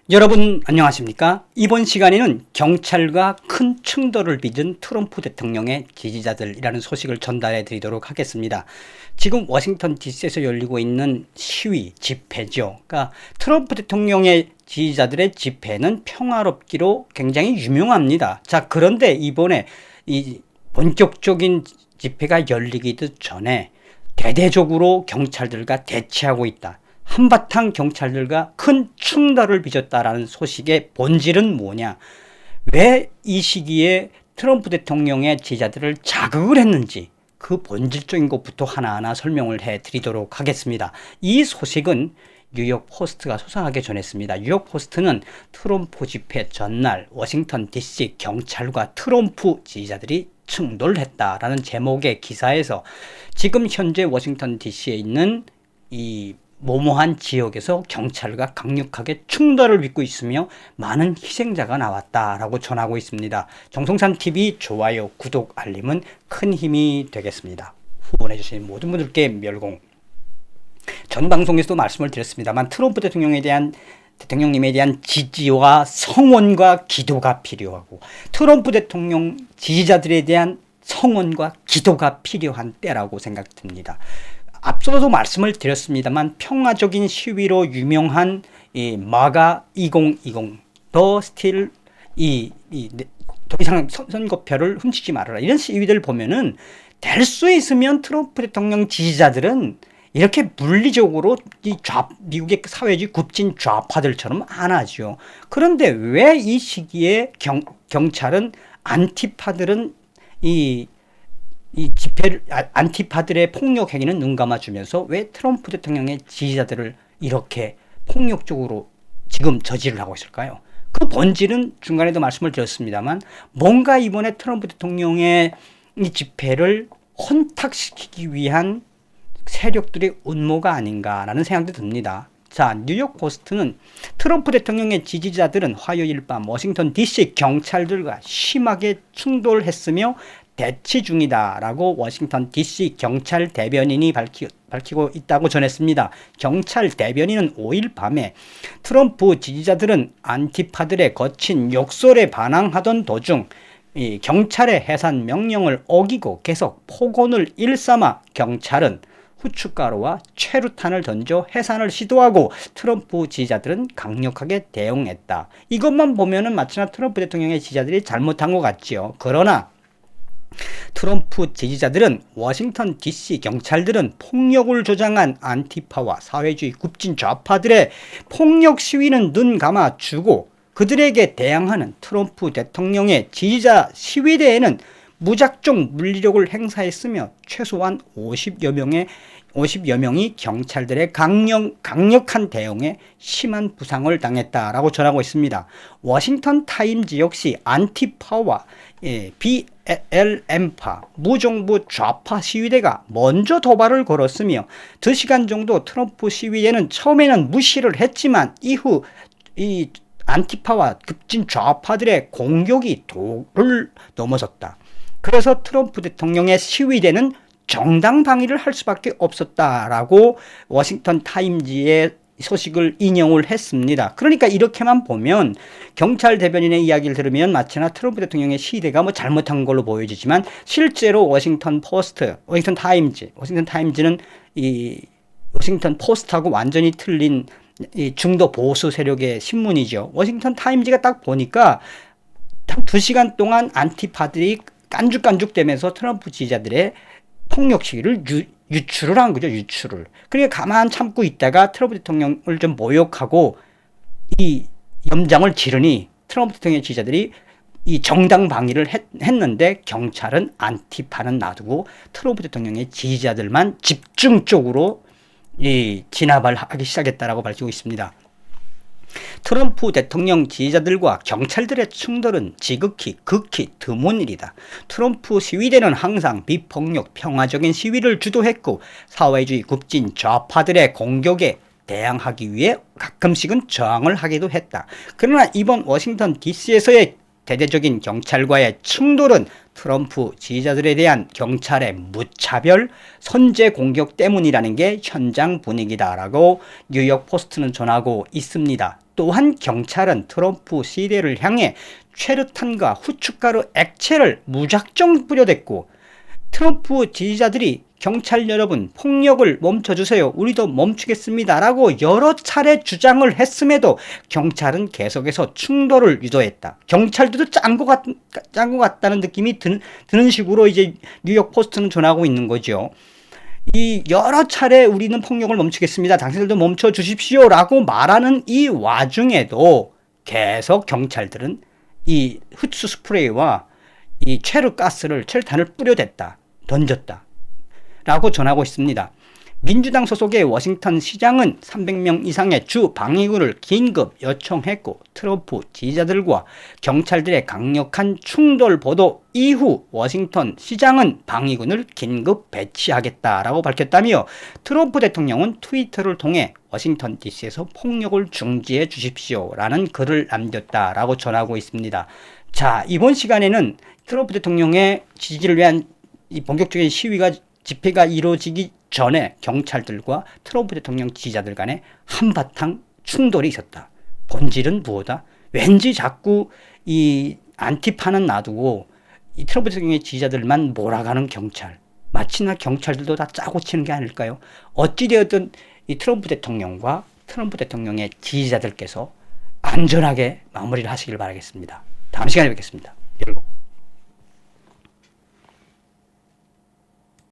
여러분 안녕하십니까? 이번 시간에는 경찰과 큰 충돌을 빚은 트럼프 대통령의 지지자들이라는 소식을 전달해 드리도록 하겠습니다. 지금 워싱턴 DC에서 열리고 있는 시위, 집회죠. 그러니까 트럼프 대통령의 지지자들의 집회는 평화롭기로 굉장히 유명합니다. 자, 그런데 이번에 이 본격적인 집회가 열리기도 전에 대대적으로 경찰들과 대치하고 있다. 한바탕 경찰들과 큰 충돌을 빚었다라는 소식의 본질은 뭐냐? 왜 이 시기에 트럼프 대통령의 지지자들을 자극을 했는지 그 본질적인 것부터 하나하나 설명을 해 드리도록 하겠습니다. 이 소식은 뉴욕 포스트가 소상하게 전했습니다. 뉴욕 포스트는 트럼프 집회 전날 워싱턴 DC 경찰과 트럼프 지지자들이 충돌했다라는 제목의 기사에서 지금 현재 워싱턴 DC에 있는 이 모모한 지역에서 경찰과 강력하게 충돌을 빚고 있으며 많은 희생자가 나왔다라고 전하고 있습니다. 정성삼TV 좋아요, 구독, 알림은 큰 힘이 되겠습니다. 후원해주신 모든 분들께 멸공. 전 방송에서도 말씀을 드렸습니다만 트럼프 대통령님에 대한 지지와 성원과 기도가 필요하고 트럼프 대통령 지지자들에 대한 성원과 기도가 필요한 때라고 생각됩니다. 앞서도 말씀을 드렸습니다만 평화적인 시위로 유명한 이 마가 2020 더 스틸 더 이상 선거표를 훔치지 말아라 이런 시위들 보면은 될 수 있으면 트럼프 대통령 지지자들은 이렇게 물리적으로 미국의 사회주의 굽진 좌파들처럼 안 하죠. 그런데 왜 이 시기에 경찰은 안티파들은 이 집회를 안티파들의 폭력 행위는 눈 감아주면서 왜 트럼프 대통령의 지지자들을 이렇게 폭력적으로 지금 저지를 하고 있을까요? 그 본질은 중간에도 말씀을 드렸습니다만 뭔가 이번에 트럼프 대통령의 이 집회를 혼탁시키기 위한 세력들의 음모가 아닌가라는 생각도 듭니다. 자, 뉴욕 포스트는 트럼프 대통령의 지지자들은 화요일 밤 워싱턴 DC 경찰들과 심하게 충돌했으며 대치 중이다라고 워싱턴 DC 경찰 대변인이 밝히고 있다고 전했습니다. 경찰 대변인은 5일 밤에 트럼프 지지자들은 안티파들의 거친 욕설에 반항하던 도중 이 경찰의 해산 명령을 어기고 계속 폭언을 일삼아 경찰은 후춧가루와 최루탄을 던져 해산을 시도하고 트럼프 지지자들은 강력하게 대응했다. 이것만 보면은 마치나 트럼프 대통령의 지지자들이 잘못한 것 같지요. 그러나 트럼프 지지자들은 워싱턴 DC 경찰들은 폭력을 조장한 안티파와 사회주의 굽진 좌파들의 폭력 시위는 눈 감아주고 그들에게 대항하는 트럼프 대통령의 지지자 시위대에는 무작정 물리력을 행사했으며 최소한 50여 명이 경찰들의 강력한 대응에 심한 부상을 당했다라고 전하고 있습니다. 워싱턴 타임즈 역시 안티파와 BLM파 무정부 좌파 시위대가 먼저 도발을 걸었으며 2시간 정도 트럼프 시위대는 처음에는 무시를 했지만 이후 이 안티파와 급진 좌파들의 공격이 도를 넘어섰다. 그래서 트럼프 대통령의 시위대는 정당 방위를 할 수밖에 없었다라고 워싱턴 타임즈의 소식을 인용을 했습니다. 그러니까 이렇게만 보면 경찰 대변인의 이야기를 들으면 마치나 트럼프 대통령의 시위대가 뭐 잘못한 걸로 보여지지만 실제로 워싱턴 타임즈는 이 워싱턴 포스트하고 완전히 틀린 이 중도 보수 세력의 신문이죠. 워싱턴 타임즈가 딱 보니까 딱 2시간 동안 안티파들이 깐죽깐죽대면서 트럼프 지지자들의 폭력 시위를 유출을 한 거죠. 유출을. 그러니까 가만 참고 있다가 트럼프 대통령을 좀 모욕하고 이 염장을 지르니 트럼프 대통령의 지지자들이 이 정당 방위를 했는데 경찰은 안티파는 놔두고 트럼프 대통령의 지지자들만 집중적으로 이 진압을 하기 시작했다라고 밝히고 있습니다. 트럼프 대통령 지지자들과 경찰들의 충돌은 극히 드문 일이다. 트럼프 시위대는 항상 비폭력 평화적인 시위를 주도했고 사회주의 굽진 좌파들의 공격에 대항하기 위해 가끔씩은 저항을 하기도 했다. 그러나 이번 워싱턴 DC에서의 대대적인 경찰과의 충돌은 트럼프 지지자들에 대한 경찰의 무차별 선제 공격 때문이라는 게 현장 분위기다라고 뉴욕 포스트는 전하고 있습니다. 또한 경찰은 트럼프 시대를 향해 최루탄과 후춧가루 액체를 무작정 뿌려댔고, 트럼프 지지자들이 경찰 여러분 폭력을 멈춰주세요, 우리도 멈추겠습니다 라고 여러 차례 주장을 했음에도 경찰은 계속해서 충돌을 유도했다. 경찰들도 짠 것 같다는 느낌이 드는 식으로 이제 뉴욕 포스트는 전하고 있는 거죠. 이 여러 차례 우리는 폭력을 멈추겠습니다, 당신들도 멈춰 주십시오 라고 말하는 이 와중에도 계속 경찰들은 이 흡수 스프레이와 이 체류탄을 뿌려댔다, 던졌다 라고 전하고 있습니다. 민주당 소속의 워싱턴 시장은 300명 이상의 주 방위군을 긴급 요청했고, 트럼프 지지자들과 경찰들의 강력한 충돌 보도 이후 워싱턴 시장은 방위군을 긴급 배치하겠다라고 밝혔다며, 트럼프 대통령은 트위터를 통해 워싱턴 DC에서 폭력을 중지해 주십시오라는 글을 남겼다라고 전하고 있습니다. 자, 이번 시간에는 트럼프 대통령의 지지를 위한 이 본격적인 집회가 이루어지기 전에 경찰들과 트럼프 대통령 지지자들 간에 한바탕 충돌이 있었다. 본질은 무엇이다? 왠지 자꾸 이 안티파는 놔두고 이 트럼프 대통령의 지지자들만 몰아가는 경찰, 마치나 경찰들도 다 짜고 치는 게 아닐까요? 어찌되었든 이 트럼프 대통령과 트럼프 대통령의 지지자들께서 안전하게 마무리를 하시길 바라겠습니다. 다음 시간에 뵙겠습니다.